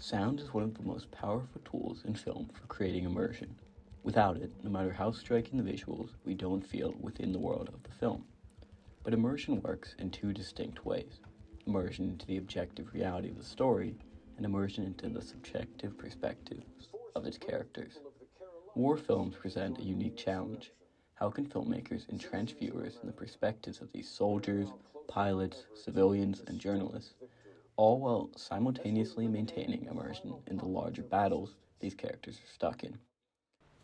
Sound is one of the most powerful tools in film for creating immersion. Without it, no matter how striking the visuals, we don't feel within the world of the film. But immersion works in two distinct ways: immersion into the objective reality of the story, and immersion into the subjective perspectives of its characters. War films present a unique challenge. How can filmmakers entrench viewers in the perspectives of these soldiers, pilots, civilians, and journalists, all while simultaneously maintaining immersion in the larger battles these characters are stuck in?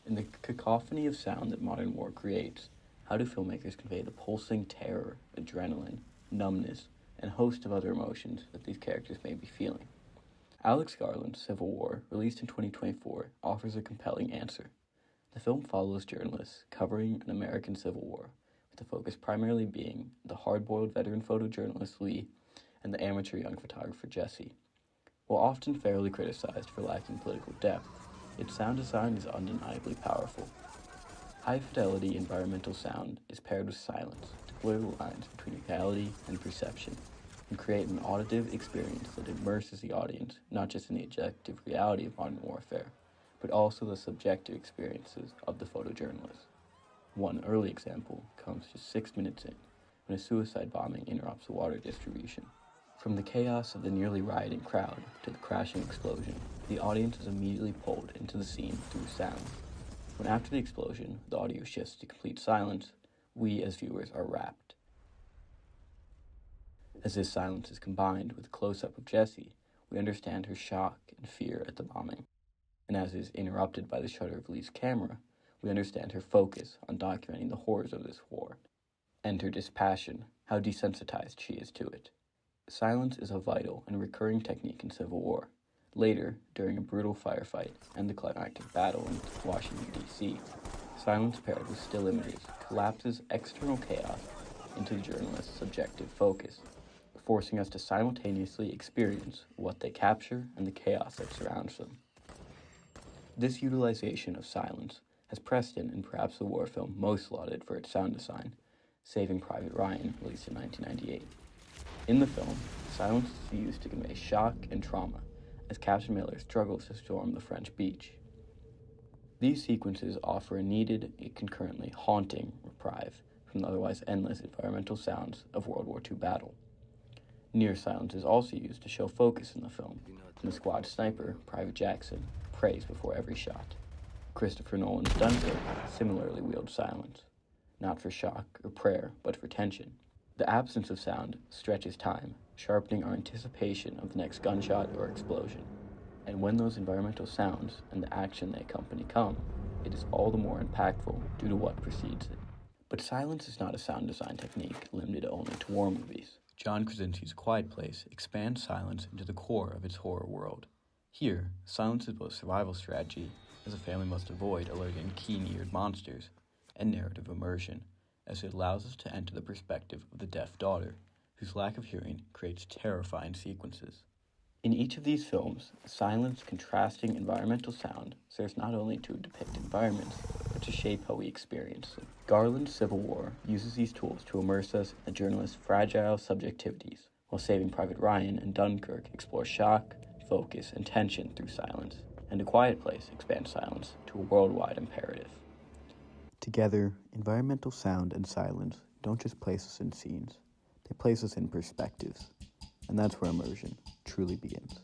In the cacophony of sound that modern war creates, how do filmmakers convey the pulsing terror, adrenaline, numbness, and a host of other emotions that these characters may be feeling? Alex Garland's Civil War, released in 2024, offers a compelling answer. The film follows journalists covering an American Civil War, with the focus primarily being the hard-boiled veteran photojournalist Lee and the amateur young photographer Jesse. While often fairly criticized for lacking political depth, its sound design is undeniably powerful. High-fidelity environmental sound is paired with silence to blur the lines between reality and perception, and create an auditive experience that immerses the audience not just in the objective reality of modern warfare, but also the subjective experiences of the photojournalist. One early example comes just 6 minutes in, when a suicide bombing interrupts the water distribution. From the chaos of the nearly rioting crowd to the crashing explosion, the audience is immediately pulled into the scene through sound. When after the explosion, the audio shifts to complete silence, we as viewers are rapt. As this silence is combined with a close-up of Jessie, we understand her shock and fear at the bombing. And as is interrupted by the shutter of Lee's camera, we understand her focus on documenting the horrors of this war, and her dispassion, how desensitized she is to it. Silence is a vital and recurring technique in Civil War. Later, during a brutal firefight and the climactic battle in Washington, D.C., silence paired with still images collapses external chaos into the journalist's subjective focus, forcing us to simultaneously experience what they capture and the chaos that surrounds them. This utilization of silence has precedent in perhaps the war film most lauded for its sound design, Saving Private Ryan, released in 1998. In the film, silence is used to convey shock and trauma as Captain Miller struggles to storm the French beach. These sequences offer a needed, yet concurrently haunting reprieve from the otherwise endless environmental sounds of World War II battle. Near silence is also used to show focus in the film, and the squad sniper, Private Jackson, prays before every shot. Christopher Nolan's Dunkirk similarly wields silence, not for shock or prayer, but for tension. The absence of sound stretches time, sharpening our anticipation of the next gunshot or explosion. And when those environmental sounds and the action they accompany come, it is all the more impactful due to what precedes it. But silence is not a sound design technique limited only to war movies. John Krasinski's Quiet Place expands silence into the core of its horror world. Here, silence is both survival strategy, as a family must avoid alerting keen-eared monsters, and narrative immersion, as it allows us to enter the perspective of the deaf daughter, whose lack of hearing creates terrifying sequences. In each of these films, silence contrasting environmental sound serves not only to depict environments, but to shape how we experience them. Garland's Civil War uses these tools to immerse us in the journalist's fragile subjectivities, while Saving Private Ryan and Dunkirk explore shock, focus, and tension through silence, and A Quiet Place expands silence to a worldwide imperative. Together, environmental sound and silence don't just place us in scenes, they place us in perspectives, and that's where immersion truly begins.